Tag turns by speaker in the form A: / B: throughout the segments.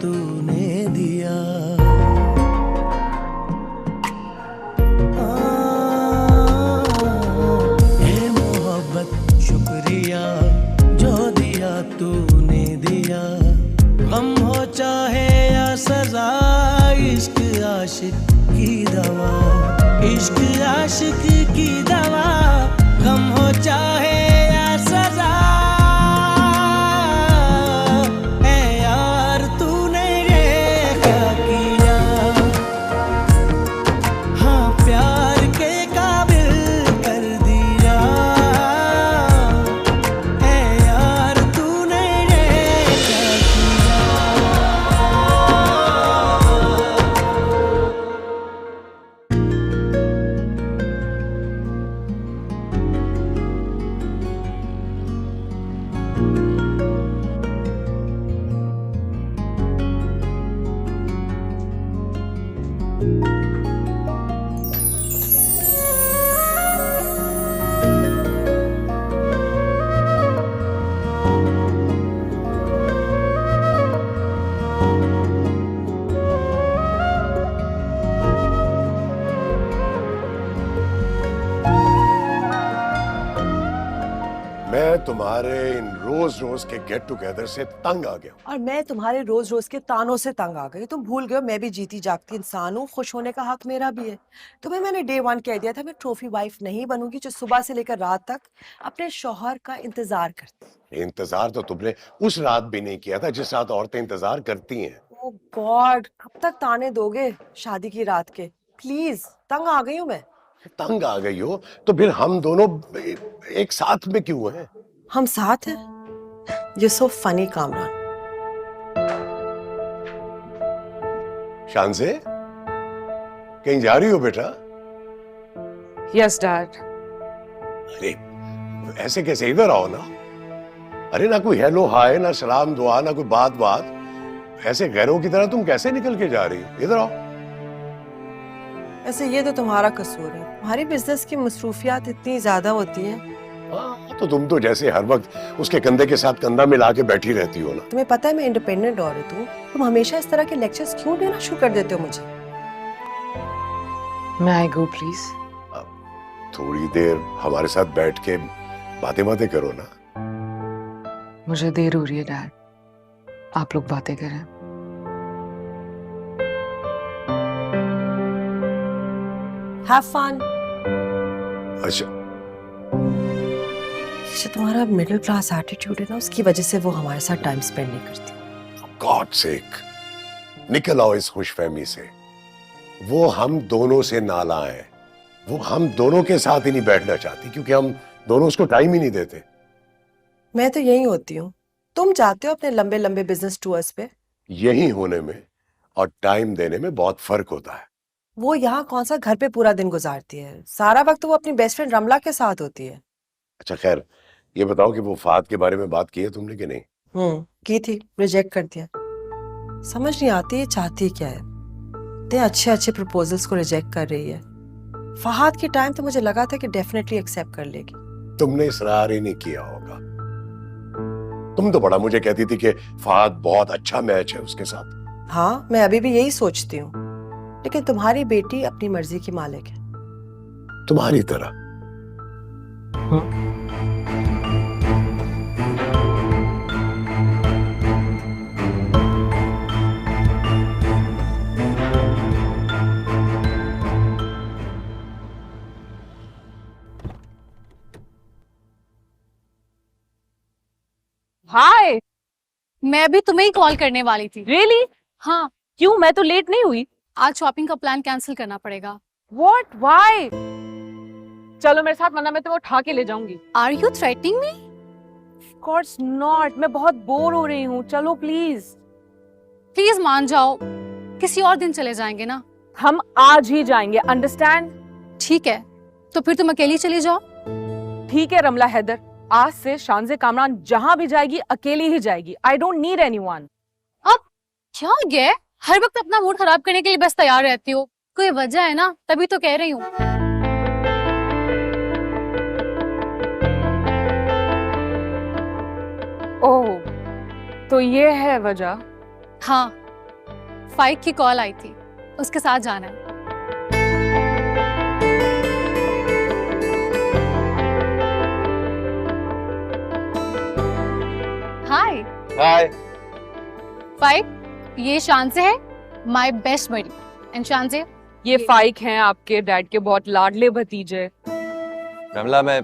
A: तूने दिया। ए मोहब्बत शुक्रिया जो दिया तूने दिया। गम हो चाहे या सजा, इश्क आशिक की दवा, इश्क आशिक की दवा। गम हो चाहे या सजा, ए यार तूने ये क्या किया। हाँ प्यार के काबिल कर दिया, ए यार तूने ये क्या किया।
B: मैं तुम्हारे इन रोज रोज के गेट टुगेदर से तंग आ गया हूं।
C: और मैं तुम्हारे रोज रोज के तानों से तंग आ गई। तुम भूल गए हो मैं भी जीती जागती इंसान हूँ, खुश होने का हक मेरा भी है। तुम्हें मैंने डे 1 कह दिया था मैं ट्रॉफी वाइफ नहीं बनूंगी जो सुबह से लेकर रात तक अपने शौहर का इंतजार करती।
B: इंतजार तो तुमने उस रात भी नहीं किया था जिस रात औरतें इंतजार करती हैं।
C: ओ गॉड, कब तक ताने दोगे शादी की रात के? प्लीज, तंग आ गई हूँ मैं।
B: तंग आ गई हो तो फिर हम दोनों एक साथ में क्यों हैं?
C: हम साथ हैं। You so funny Kamran.
B: शान से कहीं जा रही हो बेटा?
D: Yes dad.
B: अरे ऐसे कैसे, इधर आओ ना। अरे ना कोई हेलो हाय, ना सलाम दुआ, ना कोई बात। ऐसे गैरों की तरह तुम कैसे निकल के जा रही हो? इधर आओ।
C: ऐसे ये तो तुम्हारा कसूर है, तुम्हारी बिजनेस की मसरूफियात इतनी ज्यादा होती हैं।
B: हाँ, तो तुम तो जैसे हर वक्त उसके कंधे के साथ कंधा मिला के बैठी रहती हो ना।
C: तुम्हें पता है मैं इंडिपेंडेंट औरत हूँ, तुम हमेशा इस तरह के लेक्चर्स क्यों देना शुरू कर देते हो मुझे?
D: मैं आई गो प्लीज?
B: थोड़ी देर हमारे साथ बैठ के बातें करो ना।
D: मुझे देर हो रही है डैड, आप लोग बातें करें।
C: Have fun.
B: अच्छा
C: जो तुम्हारा मिडिल क्लास एटीट्यूड है ना, उसकी वजह से वो हमारे साथ टाइम स्पेंड नहीं करती।
B: गॉड सेक, निकल आओ इस खुशफहमी से। वो हम दोनों से नाला है, वो हम दोनों के साथ ही नहीं बैठना चाहती क्योंकि हम दोनों उसको टाइम ही नहीं देते।
C: मैं तो यही होती हूँ, तुम जाते हो अपने लंबे लंबे बिजनेस टूर्स पे।
B: यही होने में और टाइम देने में बहुत फर्क होता है।
C: वो यहाँ कौन सा घर पे पूरा दिन गुजारती है, सारा वक्त वो अपनी बेस्ट फ्रेंड रमला के साथ होती है।
B: अच्छा खैर, ये बताओ कि वो फात के बारे में बात की है तुमने कि नहीं?
C: की थी, रिजेक्ट कर दिया। समझ नहीं आती ये चाहती क्या है, इतने अच्छे अच्छे प्रपोजल्स को रिजेक्ट कर रही है। फहाद के टाइम तो मुझे लगा था कि डेफिनेटली एक्सेप्ट कर लेगी।
B: तुमने इसरार ही नहीं किया होगा। तुम तो बड़ा मुझे कहती थी कि फहाद बहुत अच्छा मैच है उसके साथ।
C: हाँ, मैं अभी भी यही सोचती हूँ, लेकिन तुम्हारी बेटी अपनी मर्जी की मालिक है।
B: तुम्हारी तरह।
E: हाय,
F: मैं भी तुम्हें ही कॉल करने वाली थी।
E: रियली?
F: हाँ,
E: क्यों, मैं तो लेट नहीं हुई?
F: आज शॉपिंग का प्लान कैंसिल करना पड़ेगा।
E: What, why? चलो मेरे साथ, वरना मैं तुम्हें उठा के ले जाऊंगी।
F: Are you threatening me?
E: Of course not, मैं बहुत बोर हो रही हूँ, चलो प्लीज।
F: प्लीज मान जाओ, किसी और दिन चले जाएंगे ना।
E: हम आज ही जाएंगे, अंडरस्टैंड?
F: ठीक है, तो फिर तुम अकेली चली जाओ।
E: ठीक है रमला हैदर, आज से शानज़े कामरान जहां भी जाएगी अकेली ही जाएगी। I don't need anyone.
F: अब क्या हो गया है? हर वक्त अपना मूड खराब करने के लिए बस तैयार रहती हो। कोई वजह है ना, तभी तो कह रही हूँ।
E: ओह, तो ये है वजह?
F: हाँ, फाइक की कॉल आई थी, उसके साथ जाना है। हाय
G: हाय।
F: फाइक, ये शांसे है, माय बेस्ट बडी। एंड शांसे,
E: ये फाइक हैं आपके डैड के बहुत लाडले भतीजे।
G: रमला, मैं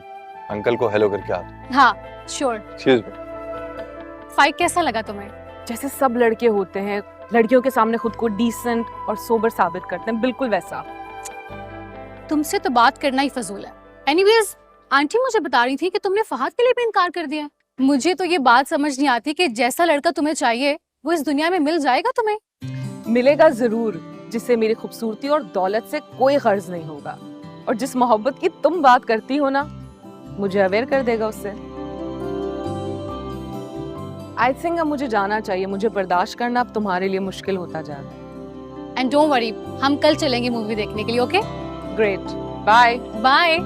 G: अंकल को हेलो करके आता हूँ।
F: हाँ श्योर।
G: Excuse me.
F: फाइक कैसा लगा तुम्हें?
E: जैसे सब लड़के होते हैं, लड़कियों के सामने खुद को डिसेंट और सोबर साबित करते हैं, बिल्कुल वैसा।
F: तुमसे तो बात करना ही फजूल है। एनीवेज, आंटी मुझे बता रही थी कि तुमने फहद के लिए भी इनकार कर दिया। मुझे तो ये बात समझ नहीं आती कि जैसा लड़का तुम्हें चाहिए वो इस दुनिया में मिल जाएगा तुम्हें?
E: मिलेगा जरूर, जिससे मेरी खूबसूरती और दौलत से कोई गर्ज नहीं होगा, और जिस मोहब्बत की तुम बात करती हो ना, मुझे अवेयर कर देगा उससे। आई थिंक अब मुझे जाना चाहिए, मुझे बर्दाश्त करना अब तुम्हारे लिए मुश्किल होता जा रहा है।
F: एंड डोंट वरी, हम कल चलेंगे मूवी देखने के लिए। Okay,
E: great, bye
F: bye.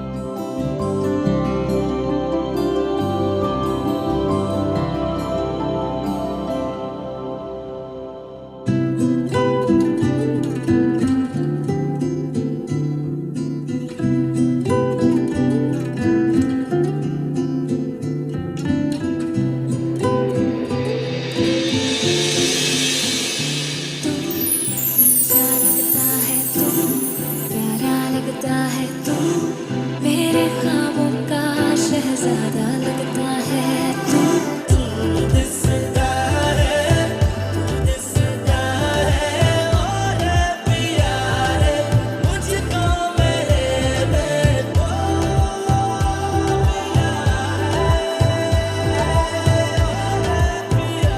A: प्यारा लगता है तू, मेरे ख्वाबों का शहजादा लगता है तू। तू दिसदा है, तू दिसदा है, और पिया रे मुझको मेरे में वो पिया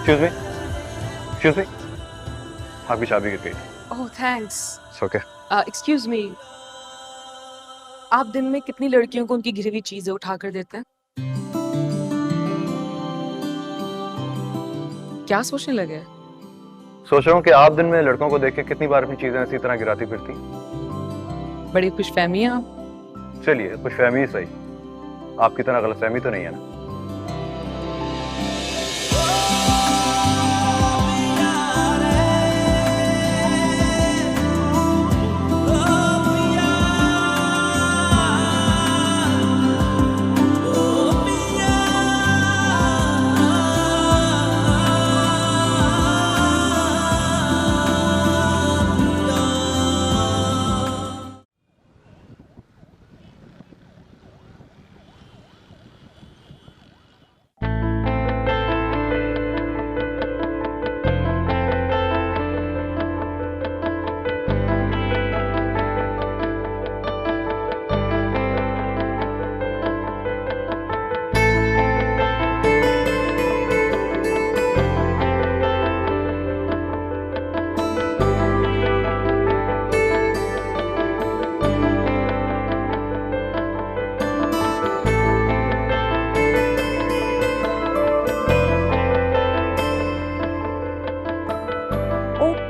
G: एक्सक्यूज मी, एक्सक्यूज मी, आपकी चाबी गिर गई।
E: ओह थैंक्स।
G: ओके।
E: एक्सक्यूज मी, आप दिन में कितनी लड़कियों को उनकी गिरी हुई चीजें उठा कर देते हैं? क्या सोचने लगे?
G: सोच रहा हूँ कि आप दिन में लड़कों को देख के कितनी बार अपनी चीजें इसी तरह गिराती फिरती।
E: बड़ी खुशफहमी है आप।
G: चलिए, खुशफहमी ही सही, आपकी तरह गलतफहमी तो नहीं है ना?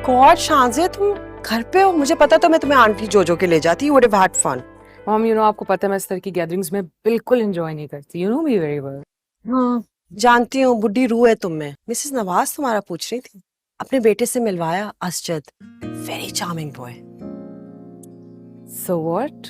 C: गॉड शांजे, तुम घर पे हो? मुझे पता तो मैं तुम्हें आंटी जोजो के ले जाती। Would have had fun.
E: Mom, you know आपको पता है मैं इस तरह की गैदरिंग्स में बिल्कुल एंजॉय नहीं करती। You know me very well.
C: हाँ जानती हूँ, बुढ़ी रूह है तुम में। मिसेस नवाज तुम्हारा पूछ रही थी, अपने बेटे से मिलवाया, Asjad, very charming boy.
E: So what?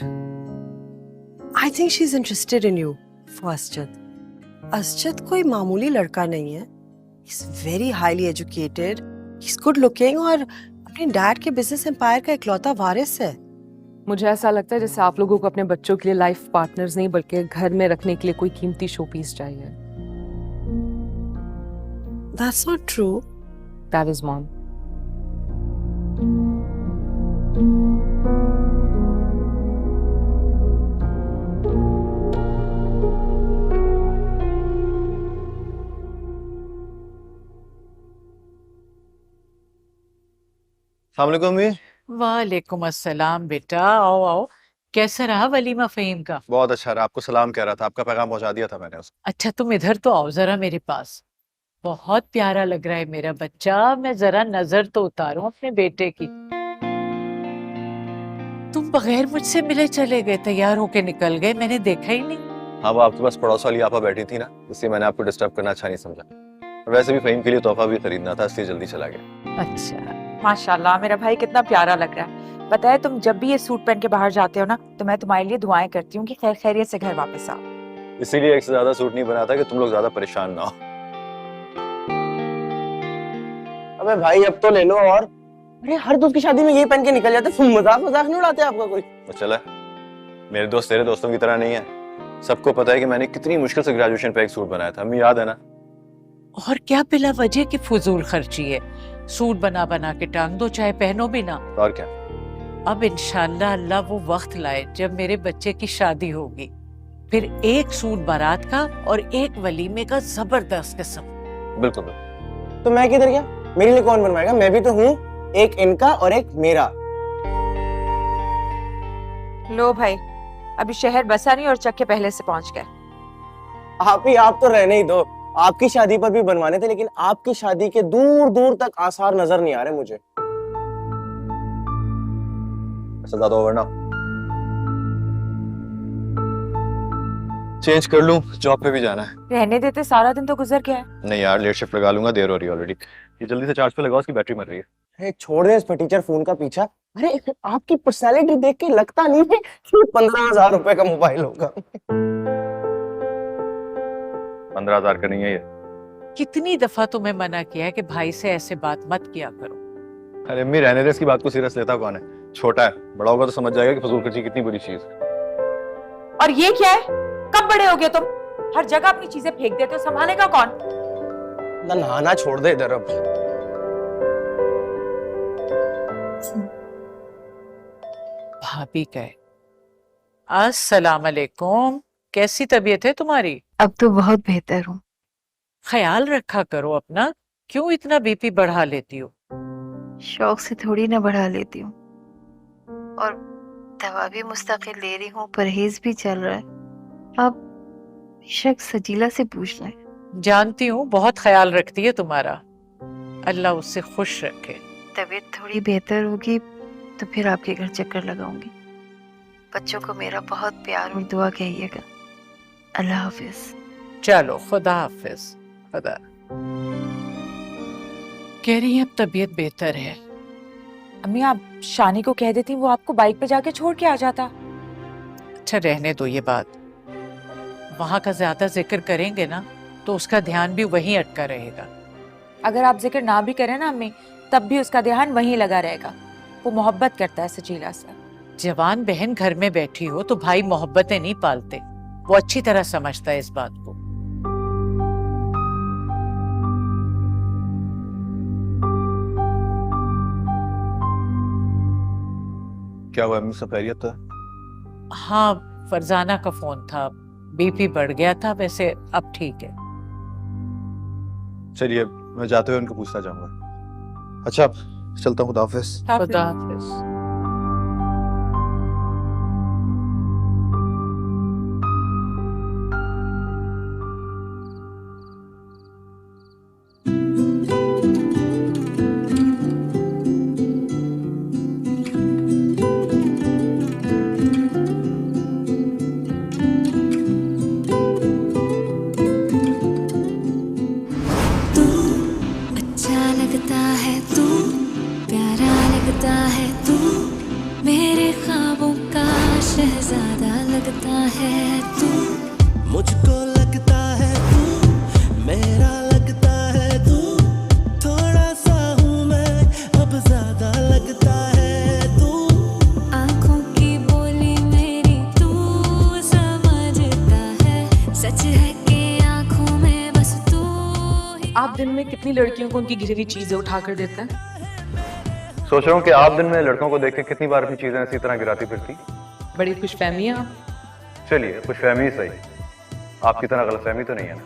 C: I think she is interested in you for Asjad. Asjad कोई मामूली लड़का नहीं है। He is very highly educated, he is good looking और अपने डैड के बिजनेस एम्पायर का इकलौता वारिस है।
E: मुझे ऐसा लगता है जैसे आप लोगों को अपने बच्चों के लिए लाइफ पार्टनर्स नहीं बल्कि घर में रखने के लिए कोई कीमती शो पीस चाहिए।
C: That's not true.
E: That is mom.
G: अस्सलाम वालेकुम अम्मी।
H: वालेकुम अस्सलाम बेटा, आओ आओ। कैसा रहा वलीमा फ़हीम का?
G: बहुत अच्छा रहा, आपको सलाम कह रहा था, आपका पैगाम पहुंचा दिया था मैंने उसको।
H: अच्छा तुम इधर तो आओ जरा मेरे पास। बहुत प्यारा लग रहा है मेरा बच्चा, मैं जरा नजर तो उतारूं अपने बेटे की। तुम बगैर मुझसे मिले चले गए, तैयार होके निकल गए, मैंने देखा ही नहीं।
G: हाँ, वो आपके पास पड़ोस वाली आपा बैठी थी ना, इसलिए मैंने आपको डिस्टर्ब करना अच्छा नहीं समझा। और वैसे भी फ़हीम के लिए तोहफा भी खरीदना था, इसलिए जल्दी चला गया।
H: अच्छा,
I: माशाल्लाह मेरा भाई कितना प्यारा लग रहा है। पता है तुम जब भी ये सूट पहन के बाहर जाते हो ना, तो मैं तुम्हारे लिए दुआएं करती हूँ कि खैर खैरियत से घर वापस आओ।
G: इसीलिए एक से ज्यादा सूट नहीं बनाता कि तुम लोग ज्यादा परेशान ना हो।
J: अबे भाई अब तो ले लो। और अरे हर दोस्त की शादी में ये पहन के निकल जाते, तुम मजाक मजाक नहीं उड़ाते आपका कोई?
G: तो चला, मेरे दोस्त तेरे दोस्तों की तरह नहीं है। सबको पता है कि मैंने कितनी मुश्किल से ग्रेजुएशन पे एक सूट बनाया था, हमें याद है ना।
H: और क्या बिला वजह की फजूल खर्ची है, सूट बना बना के टांग दो, चाहे पहनो भी ना।
G: और क्या,
H: अब इंशाल्लाह अल्लाह वो वक्त लाए जब मेरे बच्चे की शादी होगी, फिर एक सूट बारात का और एक वलीमे का जबरदस्त किस्म।
G: बिल्कुल।
J: तो मैं किधर गया? मेरे लिए कौन बनवाएगा? मैं भी तो हूँ, एक इनका और एक मेरा।
I: लो भाई, अभी शहर बसा नहीं और चक्के पहले से पहुंच गए।
J: आप तो रहने ही दो। आपकी शादी पर भी बनवाने थे, लेकिन आपकी शादी के दूर दूर तक आसार नजर नहीं आ रहे मुझे।
G: ऐसा ज्यादा ओवर ना, चेंज कर लूं, जॉब पे भी जाना है।
I: रहने देते, सारा दिन तो गुजर गया है।
G: नहीं यार, लेट शिफ्ट लगा लूंगा, देर हो रही है ऑलरेडी। ये जल्दी से चार्ज पे लगाओ, उसकी बैटरी मर रही है।
J: अरे छोड़ दे इस फटीचर फोन का पीछा। अरे आपकी पर्सनैलिटी देख के लगता नहीं है कि 15,000 रुपए का मोबाइल होगा।
G: 15,000 का नहीं है ये।
H: कितनी दफा तुम्हें मना किया है कि भाई से ऐसे बात मत किया करो।
G: अरे अम्मी, रहने दे, इसकी बात को सीरियस लेता कौन है? छोटा है, बड़ा होगा तो समझ जाएगा कि फजूल खर्ची कितनी बुरी चीज है।
I: और ये क्या है? कब बड़े हो गए तुम? हर जगह अपनी चीजें फेंक देते हो, संभालेगा कौन?
J: ना नहाना छोड़ दे इधर अब।
H: भाभी कहे अस्सलाम वालेकुम, कैसी तबीयत है तुम्हारी?
K: अब तो बहुत बेहतर हूँ।
H: ख्याल रखा करो अपना, क्यों इतना बीपी बढ़ा लेती हो?
K: शौक से थोड़ी ना बढ़ा लेती हूँ, और दवा भी मुस्तकिल ले रही हूँ, परहेज भी चल रहा है। अब शक सजीला से पूछना है।
H: जानती हूँ बहुत ख्याल रखती है तुम्हारा, अल्लाह उससे खुश रखे।
K: तबीयत थोड़ी बेहतर होगी तो फिर आपके घर चक्कर लगाऊंगी। बच्चों को मेरा बहुत प्यार और दुआ कहिएगा। अल्लाह हाफिज।
H: चलो खुदा हाफिज। खुदा कह रही है अब तबीयत बेहतर है।
I: अम्मी आप शानी को कह देती, वो आपको बाइक पे जाके छोड़ के आ जाता।
H: अच्छा रहने दो ये बात, वहां का ज्यादा जिक्र करेंगे ना तो उसका ध्यान भी वहीं अटका रहेगा।
I: अगर आप जिक्र ना भी करें ना अम्मी, तब भी उसका ध्यान वहीं लगा रहेगा। वो मोहब्बत करता है सजीला से।
H: जवान बहन घर में बैठी हो तो भाई मोहब्बतें नहीं पालते, वो अच्छी तरह समझता है इस बात को।
G: क्या हुआ अम्मी, सब खैरियत है?
H: हाँ, फरजाना का फोन था, बीपी बढ़ गया था, वैसे अब ठीक है।
G: चलिए मैं जाते हुए उनको पूछना चाहूंगा। अच्छा चलता हूँ, खुदा हाफिज।
H: खुदा हाफिज।
A: अच्छा लगता है तू, प्यारा लगता है तू, मेरे ख्वाबों का शहजादा लगता है तू। मुझको लगता है तू, मेरा लगता है तू, थोड़ा सा हूँ मैं, अब ज्यादा लगता है तू। आँखों की बोली मेरी तू समझता है, सच है कि आँखों में बस तू ही।
I: आप दिन
E: में कितनी लड़कियों को उनकी गिरी हुई चीजें उठा कर देता है?
G: सोच रहा हूँ कि आप दिन में लड़कों को देख के कितनी बार अपनी चीजें इसी तरह गिराती फिरती।
E: बड़ी खुशफहमी है आप।
G: चलिए खुशफहमी ही सही, आपकी तरह गलतफहमी तो नहीं है ना?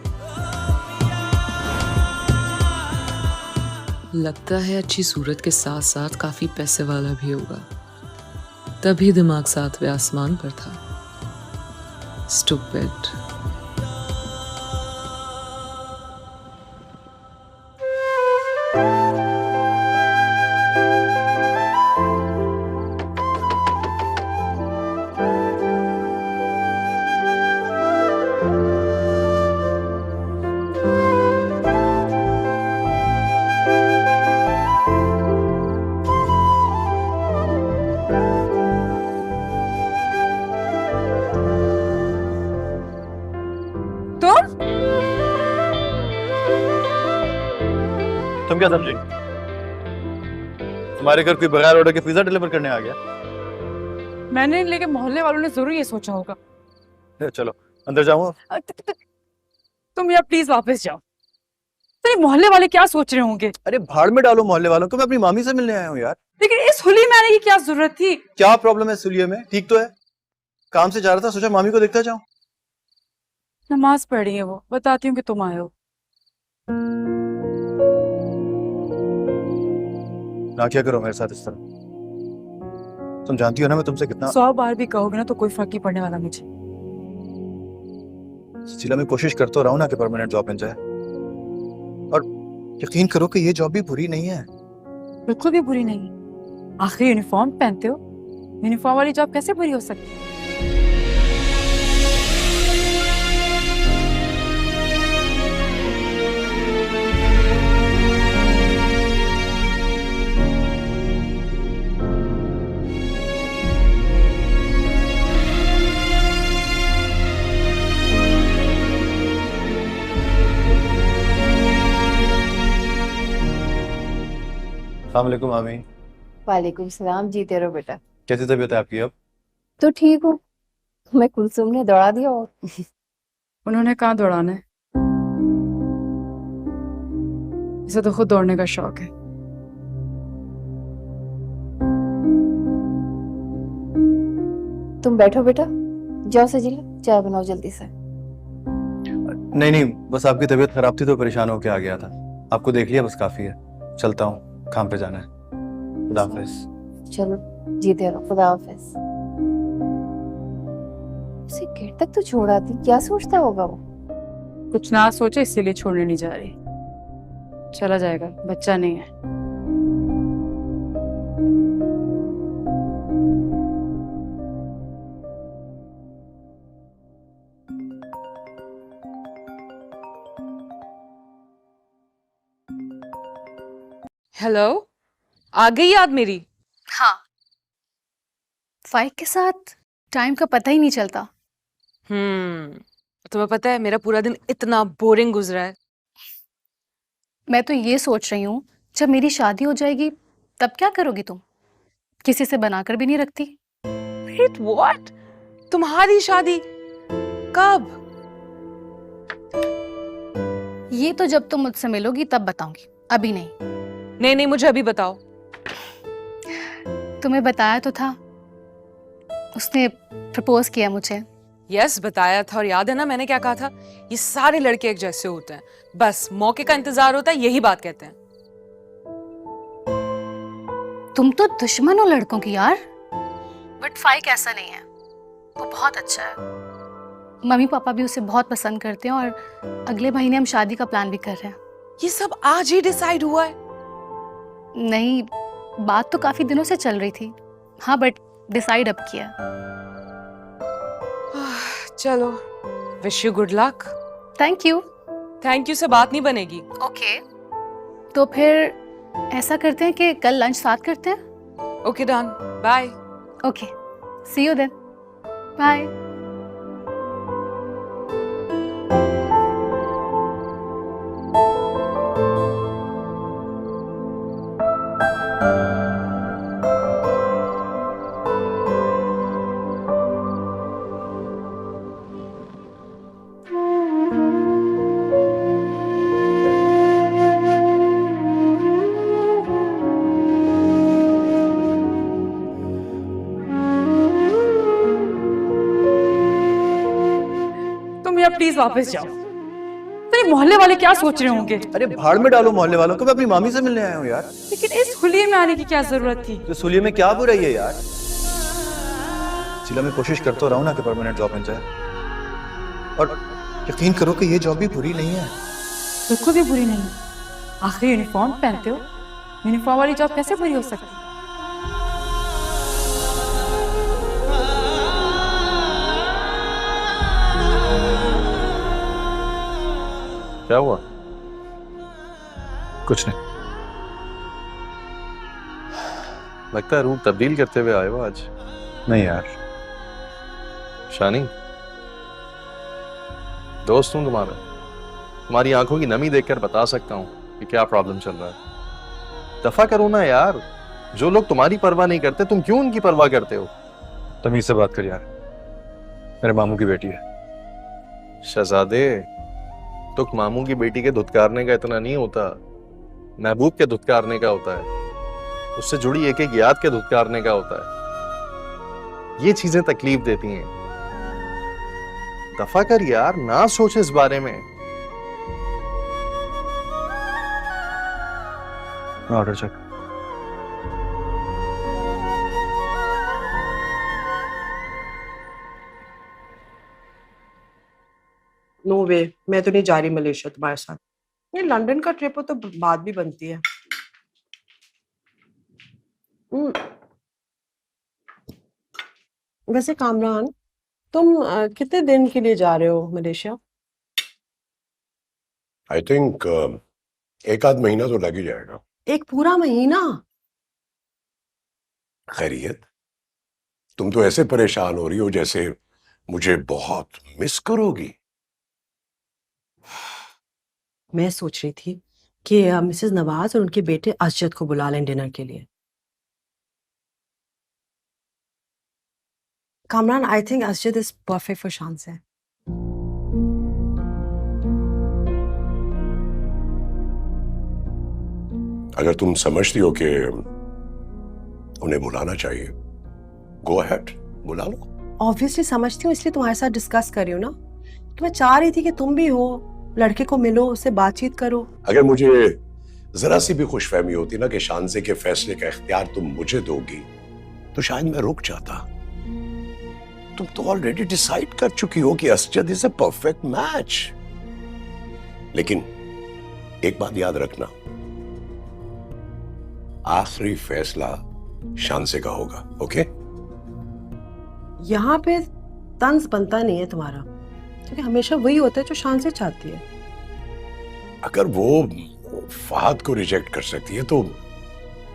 L: लगता है अच्छी सूरत के साथ साथ काफी पैसे वाला भी होगा, तभी दिमाग सातवें आसमान पर था। स्टूपिड।
G: तुम क्या समझी? तुम्हारे घर कोई बगैर ऑर्डर के पिज्जा डिलीवर करने आ गया?
E: मैंने, लेकिन मोहल्ले वालों ने जरूर ये सोचा होगा।
G: चलो अंदर जाऊँ?
E: तुम यार प्लीज वापस जाओ। तेरे मोहल्ले वाले क्या सोच रहे होंगे?
G: अरे भाड़ में डालो मोहल्ले वालों को, मैं अपनी मामी से मिलने आया हूँ यार।
E: लेकिन इस हुली में आने की क्या जरूरत थी?
G: क्या प्रॉब्लम है सुलिये में? ठीक तो है, काम से जा रहा था, सोचा मामी को देखता जाऊं।
E: नमाज पढ़ रही है वो, बताती हूँ कि तुम आए हो।
G: ना क्या करो मेरे साथ इस तरह, तुम जानती हो ना मैं तुमसे कितना।
E: 100 बार भी कहोगे ना तो कोई फर्क नहीं पड़ने वाला मुझे।
G: सचिला मैं कोशिश करता रहा हूं ना कि परमानेंट जॉब मिल जाए, और यकीन करो कि ये जॉब भी बुरी नहीं है।
E: बिल्कुल भी बुरी नहीं, आखिर यूनिफॉर्म पहनते हो, यूनिफॉर्म वाली जॉब कैसे बुरी हो सकती है?
G: अस्सलाम वालेकुम मामी।
K: वालेकुम सलाम। जीते रहो बेटा।
G: कैसी तबीयत है आपकी अब?
K: तो ठीक हूँ, मैं कुलसुम ने दौड़ा दिया और
E: उन्होंने कहाँ दौड़ाना है, इसे तो खुद दौड़ने का शौक है।
K: तुम बैठो बेटा, जाओ सजीला चाय बनाओ जल्दी से।
G: नहीं नहीं, बस आपकी तबीयत खराब थी तो परेशान होके आ गया था। आपको देख लिया बस काफी है, चलता हूँ, काम पे जाना है। खुदा हाफिज।
K: चलो जीते रहो, खुदा हाफिज। उसे गेट तक तो छोड़ा थी, क्या सोचता होगा वो?
E: कुछ ना सोचे इसीलिए छोड़ने नहीं जा रही। चला जाएगा, बच्चा नहीं है। हेलो, आ गई याद मेरी?
F: हाँ, फाइक के साथ टाइम का पता ही नहीं चलता।
E: तुम्हें पता है मेरा पूरा दिन इतना बोरिंग गुजरा है।
F: मैं तो ये सोच रही हूँ जब मेरी शादी हो जाएगी तब क्या करोगी तुम? किसी से बनाकर भी नहीं रखती।
E: Wait, what? तुम्हारी शादी कब?
F: ये तो जब तुम मुझसे मिलोगी तब बताऊंगी, अभी नहीं।
E: नहीं नहीं, मुझे अभी बताओ।
F: तुम्हें बताया तो था, उसने प्रपोज किया मुझे।
E: यस, बताया था। और याद है ना मैंने क्या कहा था? ये सारे लड़के एक जैसे होते हैं, बस मौके का इंतजार होता है, यही बात कहते हैं।
F: तुम तो दुश्मन हो लड़कों की यार। बट फाइक ऐसा नहीं है, वो बहुत अच्छा है। मम्मी पापा भी उसे बहुत पसंद करते हैं और अगले महीने हम शादी का प्लान भी कर रहे हैं।
E: ये सब आज ही डिसाइड हुआ है?
F: नहीं, बात तो काफी दिनों से चल रही थी। हाँ, बट डिसाइड अब किया।
E: चलो, wish you good luck.
F: Thank you.
E: Thank you से बात नहीं बनेगी।
F: ओके, तो फिर ऐसा करते हैं कि कल लंच साथ करते हैं।
E: Okay done, bye.
F: Okay, see you then, bye.
M: Please वापस जाओ। तेरे मोहल्ले वाले क्या सोच रहे होंगे?
G: अरे भाड़ में डालो मोहल्ले वालों को, मैं अपनी मामी से मिलने आया हूँ यार।
M: लेकिन इस हुलिये में आने की क्या जरूरत थी?
G: तो सुलिये में क्या बुराई है यार? जिला मैं कोशिश करता रहा हूँ ना कि परमानेंट जॉब मिल जाए, और यकीन करो कि ये जॉब भी बुरी नहीं है।
M: बिल्कुल भी बुरी नहीं। आखिर यूनिफॉर्म पहनते हो, यूनिफॉर्म वाली जॉब कैसे बुरी हो सकती?
N: क्या हुआ?
G: कुछ नहीं।
N: लगता है रूप तब्दील करते हुए आए हो आज।
G: नहीं यार।
N: शानी, दोस्त हूं तुम्हारा, तुम्हारी आंखों की नमी देखकर बता सकता हूं कि क्या प्रॉब्लम चल रहा है। दफा करो ना यार, जो लोग तुम्हारी परवाह नहीं करते तुम क्यों उनकी परवाह करते हो?
G: तमीज से बात कर यार, मेरे मामू की बेटी है।
N: शहजादे, तो मामू की बेटी के धुतकारने का इतना नहीं होता, महबूब के धुतकारने का होता है, उससे जुड़ी एक एक याद के धुतकारने का होता है। ये चीजें तकलीफ देती हैं। दफा कर यार, ना सोच इस बारे में।
G: Order check.
C: नो वे, मैं तो नहीं जा रही मलेशिया तुम्हारे साथ। ये लंदन का ट्रिप हो तो बात भी बनती है। वैसे कामरान, तुम कितने दिन के लिए जा रहे हो मलेशिया?
B: आई थिंक एक आध महीना तो लग ही जाएगा।
C: एक पूरा महीना?
B: खैरियत, तुम तो ऐसे परेशान हो रही हो जैसे मुझे बहुत मिस करोगी।
C: मैं सोच रही थी कि मिसेस नवाज और उनके बेटे असजद को बुला लें डिनर के लिए। Kamran, I think Asjad is perfect for शान से।
B: अगर तुम समझती हो कि उन्हें बुलाना चाहिए, गो अहेड, बुला लो।
C: ऑब्वियसली समझती हूँ, इसलिए तुम्हारे साथ डिस्कस कर रही हूँ ना कि मैं चाह रही थी कि तुम भी हो, लड़के को मिलो, उससे बातचीत करो।
B: अगर मुझे जरा सी भी खुशफहमी होती ना कि शानजे के फैसले का इख्तियार तुम मुझे दोगी, तो शायद मैं रुक जाता। तुम तो ऑलरेडी डिसाइड कर चुकी हो कि Asjad is a perfect match. लेकिन एक बात याद रखना, आखिरी फैसला शानसे का होगा, ओके?
C: यहाँ पे तंज बनता नहीं है तुम्हारा, क्योंकि हमेशा वही होता है जो शान से चाहती है।
B: अगर वो फहद को रिजेक्ट कर सकती है तो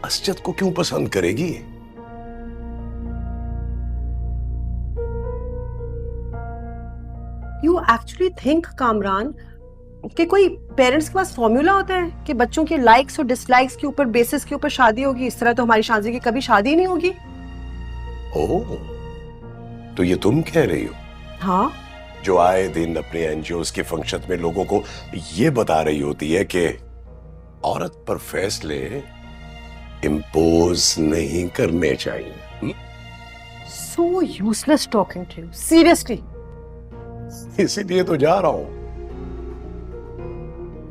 B: असजद को क्यों पसंद करेगी?
C: यू एक्चुअली थिंक कामरान कि कोई पेरेंट्स के पास फॉर्मूला होता है कि बच्चों के लाइक्स और डिसलाइक्स के ऊपर, बेसिस के ऊपर शादी होगी? इस तरह तो हमारी शानजी की कभी शादी नहीं होगी।
B: ओह, तो ये तुम कह रही हो?
C: हाँ,
B: जो आए दिन अपने एनजीओस के फंक्शन में लोगों को ये बता रही होती है कि औरत पर फैसले इम्पोज नहीं करने चाहिए।
C: So useless talking to you, seriously.
B: इसीलिए तो जा रहा हूं।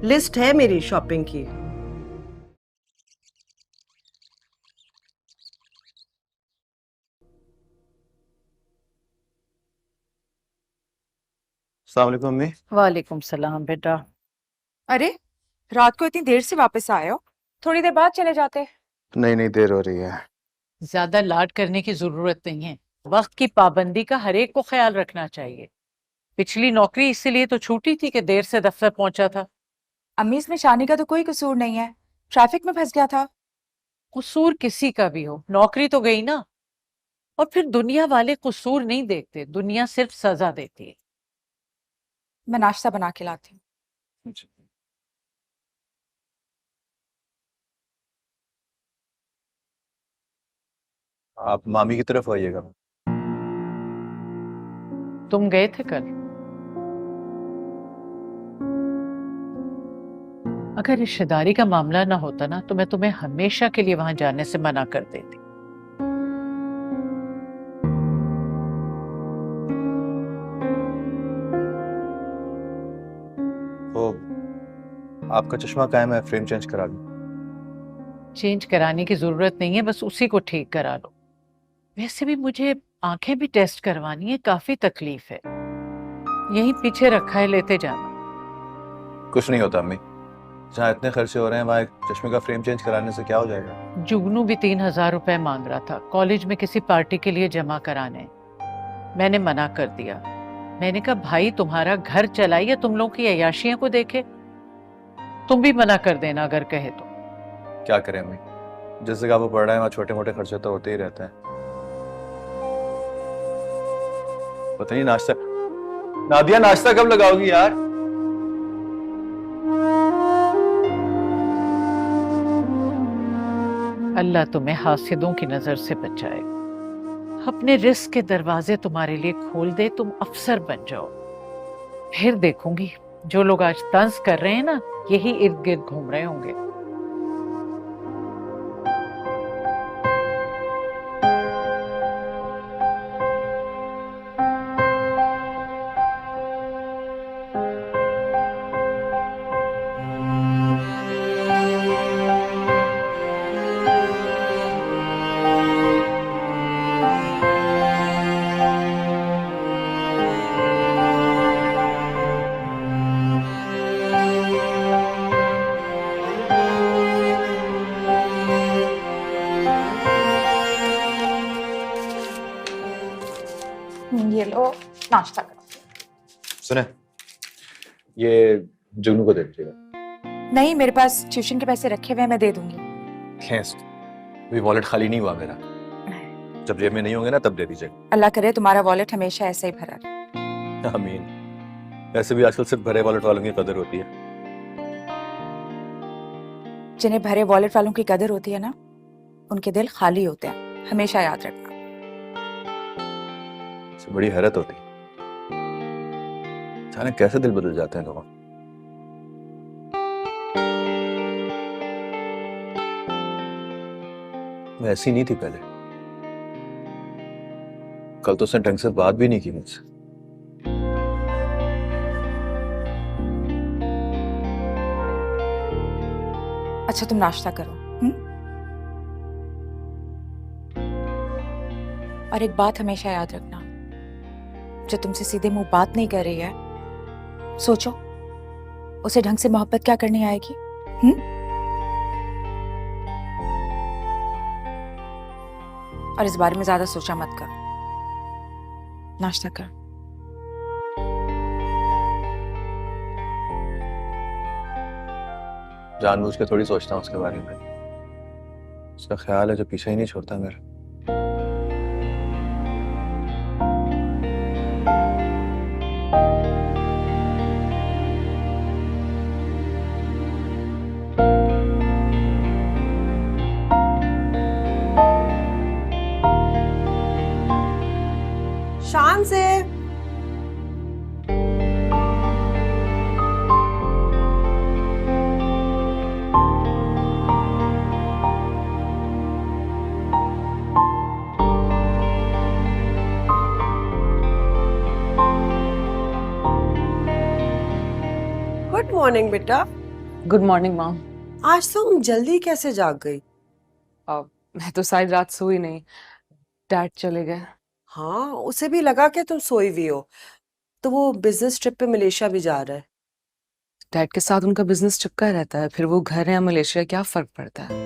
C: लिस्ट है मेरी शॉपिंग की।
G: अस्सलाम वालेकुम अम्मी।
I: वालेकुम सलाम बेटा।
M: अरे रात को इतनी देर से वापस आए हो, थोड़ी देर बाद चले जाते।
G: नहीं नहीं, देर हो रही है।
H: ज्यादा लाड करने की जरूरत नहीं है। वक्त की पाबंदी का हर एक को ख्याल रखना चाहिए। पिछली नौकरी इसीलिए तो छूटी थी कि देर से दफ्तर पहुंचा था।
M: अम्मी, इसमें शानी का तो कोई कसूर नहीं है, ट्रैफिक में फंस गया था।
H: कसूर किसी का भी हो, नौकरी तो गई ना। और फिर दुनिया वाले कसूर नहीं देखते, दुनिया सिर्फ सजा देती है।
M: मैं नाश्ता बना के लाती हूँ।
G: आप मामी की तरफ आइएगा।
H: तुम गए थे कल? अगर रिश्तेदारी का मामला ना होता ना तो मैं तुम्हें हमेशा के लिए वहां जाने से मना कर देती।
G: आपका चश्मा कायम है, फ्रेम चेंज करा दूं?
H: चेंज कराने की जरूरत नहीं है, बस उसी को ठीक करा लो। वैसे भी मुझे आंखें भी टेस्ट करवानी है, काफी तकलीफ है। यहीं पीछे रखा है, लेते जाना।
G: कुछ नहीं होता अम्मी, जहाँ इतने खर्चे हो रहे हैं वहाँ एक चश्मे का फ्रेम चेंज कराने से क्या हो जाएगा?
H: जुगनू भी 3,000 रुपए मांग रहा था कॉलेज में किसी पार्टी के लिए जमा कराने। मैंने मना कर दिया। मैंने कहा भाई तुम्हारा घर चलाइए, तुम लोग की अय्याशियों को देखे। तुम भी मना कर देना अगर कहे तो।
G: क्या करें अम्मी, जिस जगह वो पढ़ रहा है वहाँ छोटे मोटे खर्चे तो होते ही रहते हैं। पता नहीं नाश्ता, नादिया नाश्ता कब लगाओगी यार?
H: अल्लाह तुम्हें हासिदों की नजर से बचाए, अपने रिस्क के दरवाजे तुम्हारे लिए खोल दे, तुम अफसर बन जाओ। फिर देखूंगी जो लोग आज तंज कर रहे हैं ना, यही इर्द गिर्द घूम रहे होंगे।
I: ये लो नाश्ता करो।
G: सुने, ये जुगनू को दे दीजिएगा।
I: नहीं, मेरे पास ट्यूशन के पैसे रखे हुए हैं, मैं दे दूंगी।
G: अभी वॉलेट खाली नहीं हुआ मेरा, जब जेब में नहीं होंगे ना तब दे दीजिएगा।
I: अल्लाह करे तुम्हारा वॉलेट हमेशा ऐसे ही भरा रहे।
G: आमीन। वैसे भी आजकल सिर्फ भरे वॉलेट वालों की कदर होती है।
I: जिन्हें भरे वॉलेट वालों की कदर होती है ना, उनके दिल खाली होते हैं, हमेशा याद रखना।
G: बड़ी हैरत होती, अचानक कैसे दिल बदल जाते हैं लोगों। मैं ऐसी नहीं थी पहले, कल तो उसने ढंग से बात भी नहीं की मुझसे।
I: अच्छा तुम नाश्ता करो। और एक बात हमेशा याद रखना, जो तुमसे सीधे मुंह बात नहीं कर रही है, सोचो उसे ढंग से मोहब्बत क्या करनी आएगी। और इस बारे में ज्यादा सोचा मत करो, नाश्ता करो।
G: जानबूझ के थोड़ी सोचता हूँ उसके बारे में, उसका ख्याल है जो पीछे ही नहीं छोड़ता मेरा।
C: शान से गुड मॉर्निंग बेटा।
D: Good morning mom.
C: आज तुम जल्दी कैसे जाग गई?
D: मैं तो शायद रात सोई नहीं, डैड चले गए।
C: हाँ, उसे भी लगा कि तुम सोई हुई हो, तो वो बिजनेस ट्रिप पे मलेशिया भी जा रहा है।
D: डैड के साथ उनका बिजनेस चिपका रहता है, फिर वो घर है या मलेशिया क्या फर्क पड़ता है।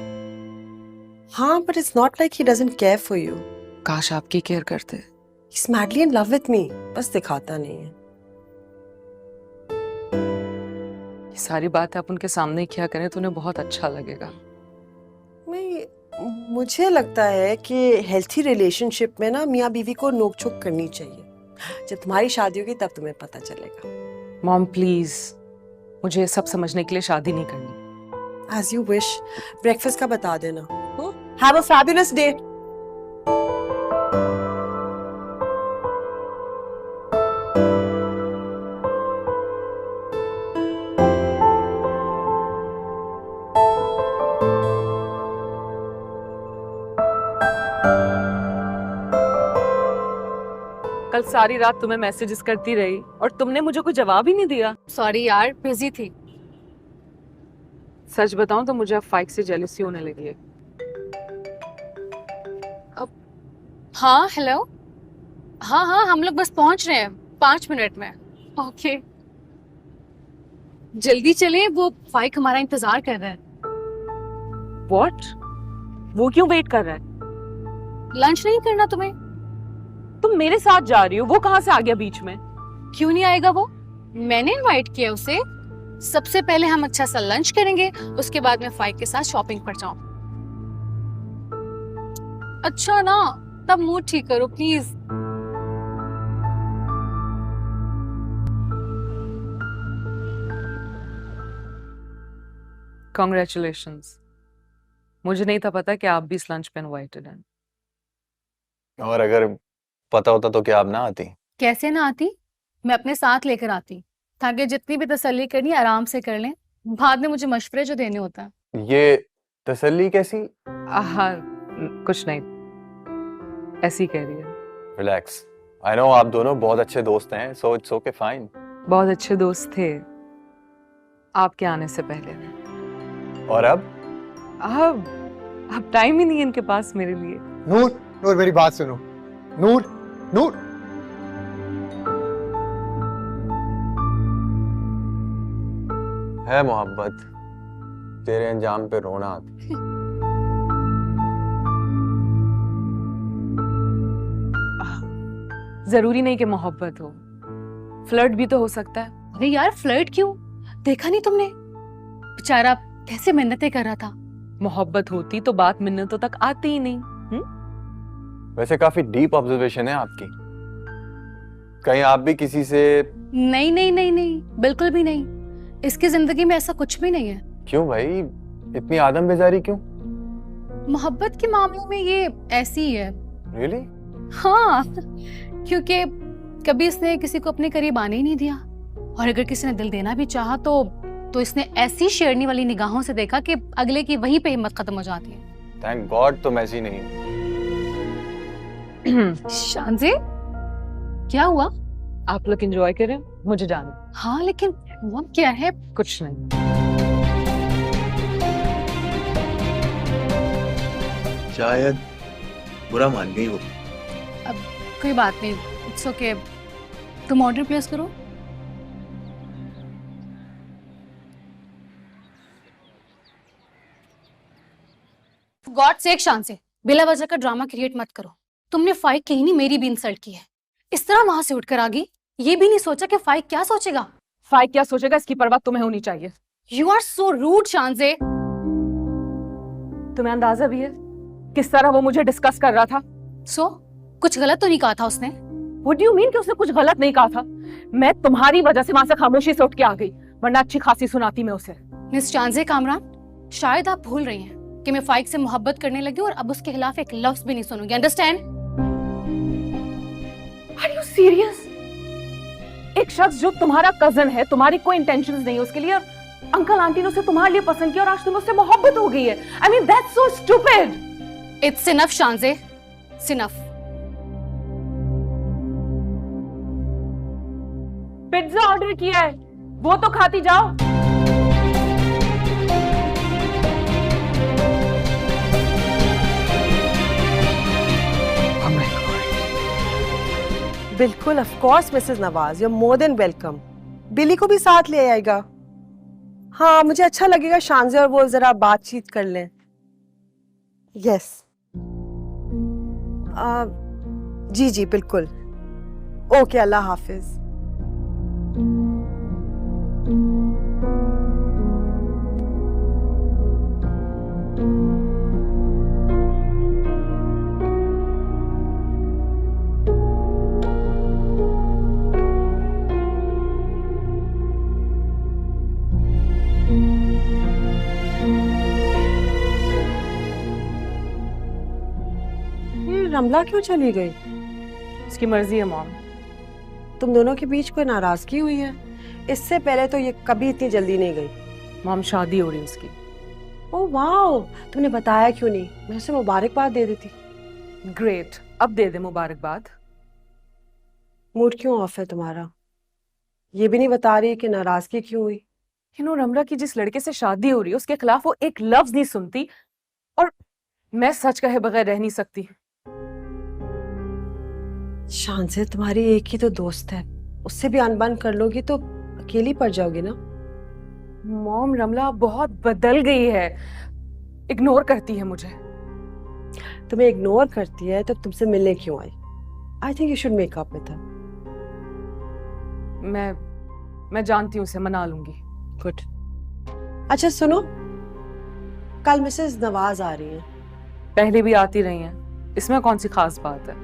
C: हाँ, but it's not like he doesn't care for you.
D: काश आपकी केयर करते।
C: He's madly in love with me, बस दिखाता नहीं है।
D: ये सारी बातें आप उनके सामने ही किया करें तो उन्हें बहुत अच्छा लगेगा।
C: मुझे लगता है कि हेल्थी रिलेशनशिप में ना मियाँ बीवी को नोक झोंक करनी चाहिए। जब तुम्हारी शादी होगी तब तुम्हें पता चलेगा।
D: मॉम प्लीज, मुझे सब समझने के लिए शादी नहीं करनी।
C: As you wish. ब्रेकफास्ट का बता देना। Have a fabulous day.
E: कल सारी रात तुम्हें मैसेजेस करती रही और तुमने मुझे कोई जवाब ही नहीं दिया।
F: सॉरी यार, बिजी थी।
E: सच बताऊं तो मुझे अब फाइक से जेलसी होने लगी है।
F: हाँ हेलो। हाँ हाँ हम लोग बस पहुंच रहे हैं 5 मिनट में। ओके जल्दी चलें, वो फाइक हमारा इंतजार कर रहा है।
E: व्हाट? वो क्यों वेट कर रहा है?
F: लंच नहीं करना तुम्हें?
E: तुम मेरे साथ जा रही हो, वो कहाँ से आ गया बीच में?
F: क्यों नहीं आएगा वो? मैंने इनवाइट किया उसे। सबसे पहले हम अच्छा सा लंच करेंगे, उसके बाद मैं फाइक के साथ शॉपिंग पर जाऊं। अच्छा ना, तब मूड ठीक करो प्लीज।
E: कॉन्ग्रेचुलेशंस। मुझे नहीं था पता कि आप भी इस लंच पे इनवाइटेड हैं।
G: और अगर पता होता तो क्या आप ना आती?
F: कैसे ना आती, मैं अपने साथ लेकर आती ताकि जितनी भी तसल्ली करनी आराम से कर लें, बाद में मुझे मशवरे जो देने होता है।
G: ये तसल्ली कैसी?
E: हाँ कुछ नहीं, ऐसी कह रही है।
G: रिलैक्स, आई नो आप दोनों बहुत अच्छे दोस्त हैं, सो इट्स ओके फाइन।
E: बहुत अच्छे दोस्त थे आपके आने से पहले।
G: और अब
E: टाइम ही नहीं है इनके पास मेरे लिए।
J: नूर, नूर मेरी बात सुनो। नूर, नूर।
G: है मोहब्बत, तेरे अंजाम पे रोना आती।
E: जरूरी नहीं कि मोहब्बत हो, फ्लर्ट भी तो हो सकता है।
F: अरे यार फ्लर्ट क्यों? देखा नहीं तुमने बेचारा कैसे मेहनतें कर रहा था।
E: मोहब्बत होती तो बात मिन्नतों तक आती ही नहीं।
G: वैसे काफी डीप ऑब्जर्वेशन है आपकी। कहीं आप भी किसी से?
F: नहीं नहीं नहीं नहीं, बिल्कुल भी नहीं। इसकी जिंदगी में ऐसा कुछ भी नहीं है।
G: क्यों भाई, इतनी आदम बेजारी क्यों?
F: मोहब्बत के मामले में ये ऐसी ही है।
G: Really?
F: हाँ, क्योंकि कभी इसने किसी को अपने करीब आने ही नहीं दिया, और अगर किसी ने दिल देना भी चाहा तो इसने ऐसी शेरनी वाली निगाहों से देखा कि अगले की वहीं पे हिम्मत खत्म हो जाती है।
G: थैंक गॉड तुम ऐसी नहीं।
F: शांजे, क्या हुआ?
E: आप लोग एंजॉय करें, मुझे जाना।
F: हाँ लेकिन वो क्या है?
E: कुछ नहीं।
N: शायद बुरा मान गई वो।
F: अब कोई बात नहीं, इट्स ओके। तुम ऑर्डर प्लेस करो। गॉड सेक शांसे, बिला वजह का ड्रामा क्रिएट मत करो। तुमने फाइक कहीं नहीं, मेरी भी इंसल्ट की है। इस तरह वहां से उठकर आ गई, ये भी नहीं सोचा कि फाइक क्या सोचेगा।
E: फाइक क्या सोचेगा इसकी परवाह तुम्हें होनी चाहिए।
F: You are so rude Shanze.
E: तुम्हें अंदाजा भी है किस तरह वो मुझे डिस्कस कर रहा था?
F: कुछ गलत तो नहीं कहा था उसने?
E: What do you mean कि उसने कुछ गलत नहीं कहा था? मैं तुम्हारी वजह से वहां से खामोशी से उठ के आ गई, वरना अच्छी खासी सुनाती मैं उसे।
F: मिस शांजे कामरान, शायद आप भूल रही हैं कि मैं फाइक से मोहब्बत करने लगी और अब उसके खिलाफ एक लफ्ज भी नहीं सुनूंगी। अंडरस्टैंड?
E: Are you serious? एक शख्स जो तुम्हारा कजन है, तुम्हारी कोई इंटेंशंस नहीं है उसके लिए, और अंकल आंटी ने उसे तुम्हारे लिए पसंद किया और आज तुम्हें उससे मोहब्बत हो गई है। I mean that's so stupid.
F: It's enough Shanze, it's enough.
E: Pizza order किया है, वो तो खाती जाओ।
C: बिल्कुल, of course Mrs Nawaz, you are more than welcome. Billy को भी साथ ले आएगा। हाँ, मुझे अच्छा लगेगा शांजे और वो जरा बातचीत कर लें। यस, जी जी बिल्कुल। ओके, अल्लाह हाफिज। रमला क्यों चली गई?
E: इसकी मर्जी है मॉम।
C: तुम दोनों के बीच कोई नाराजगी हुई है? इससे पहले तो ये कभी इतनी जल्दी नहीं गई।
E: मॉम शादी हो रही उसकी।
C: ओह वाओ, तुमने बताया क्यों नहीं? मैं उसे मुबारकबाद दे देती।
E: ग्रेट, अब दे दे मुबारकबाद।
C: मूड क्यों ऑफ है तुम्हारा? ये भी नहीं बता रही कि नाराजगी क्यों हुई?
E: रमला की जिस लड़के से शादी हो रही है उसके खिलाफ वो एक लफ्ज नहीं सुनती, और मैं सच कहे बगैर रह नहीं सकती।
C: शान से तुम्हारी एक ही तो दोस्त है, उससे भी अनबन कर लोगी तो अकेली पड़ जाओगी ना।
E: मॉम, रमला बहुत बदल गई है, इग्नोर करती है मुझे।
C: तुम्हें इग्नोर करती है तो तुमसे मिलने क्यों आई? I think you should make up with her.
E: मैं जानती हूँ, उसे मना लूंगी।
C: गुड। अच्छा सुनो, कल मिसेस नवाज आ रही हैं।
E: पहले भी आती रही हैं, इसमें कौन सी खास बात है?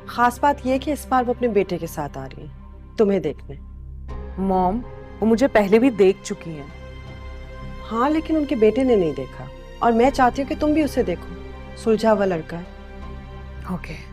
C: खास बात यह कि इस बार वो अपने बेटे के साथ आ रही हैं तुम्हें देखने।
E: मॉम, वो मुझे पहले भी देख चुकी हैं।
C: हाँ, लेकिन उनके बेटे ने नहीं देखा, और मैं चाहती हूँ कि तुम भी उसे देखो। सुलझा हुआ लड़का है।
E: ओके।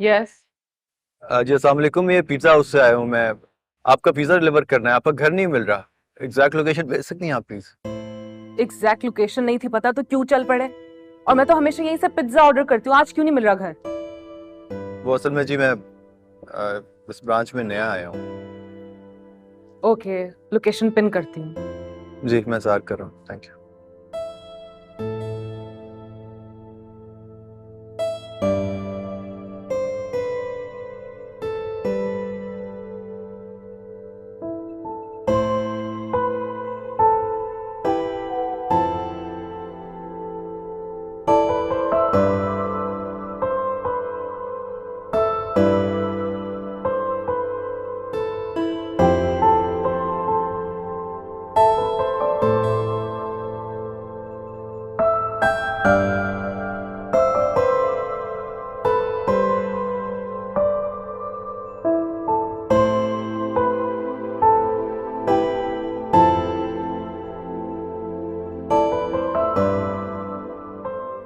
E: यस।
G: जी अस्सलाम वालेकुम, ये पिज्जा हाउस से आया हूँ मैं। आपका पिज्जा डिलीवर करना है, आपका घर नहीं मिल रहा। एग्जैक्ट लोकेशन भेज सकती हैं आप प्लीज?
E: एग्जैक्ट लोकेशन नहीं थी पता तो क्यों चल पड़े? और मैं तो हमेशा यहीं से पिज्जा ऑर्डर करती हूँ, आज क्यों नहीं मिल रहा घर?
G: वो असल में जी मैं इस ब्रांच में नया आया हूँ।
E: ओके, लोकेशन पिन करती हूँ।
G: जी मैं इंतजार कर रहा हूँ। Thank you.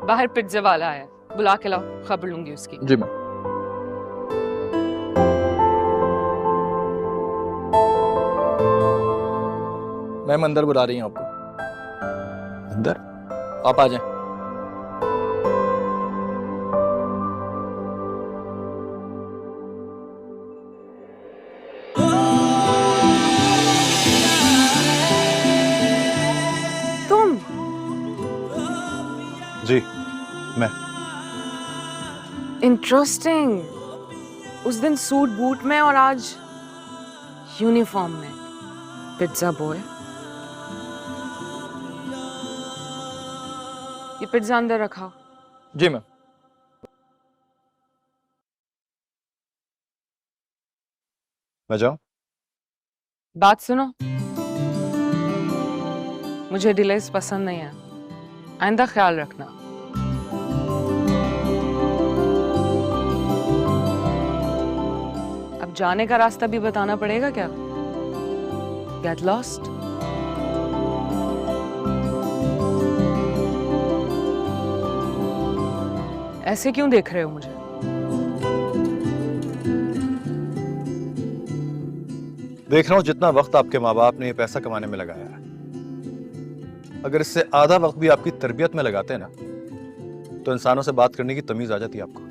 E: बाहर पिज्जा वाला आया, बुला के लाओ, खबर लूंगी उसकी।
N: जी मैम। मैम अंदर बुला रही हूँ आपको। अंदर? आप आ जाएं।
E: तुम?
G: जी मैं।
E: इंटरेस्टिंग। उस दिन सूट बूट में और आज यूनिफॉर्म में। Pizza boy. ये पिज्जा अंदर रखा।
N: जी मैम।
G: मैं जाऊं?
E: बात सुनो, मुझे डिलेस पसंद नहीं है, आइंदा ख्याल रखना। अब जाने का रास्ता भी बताना पड़ेगा क्या? Get lost? ऐसे क्यों देख रहे हो मुझे?
G: देख रहा हूँ जितना वक्त आपके माँ बाप ने ये पैसा कमाने में लगाया है, अगर इससे आधा वक्त भी आपकी तरबियत में लगाते हैं ना, तो इंसानों से बात करने की तमीज आ जाती है आपको।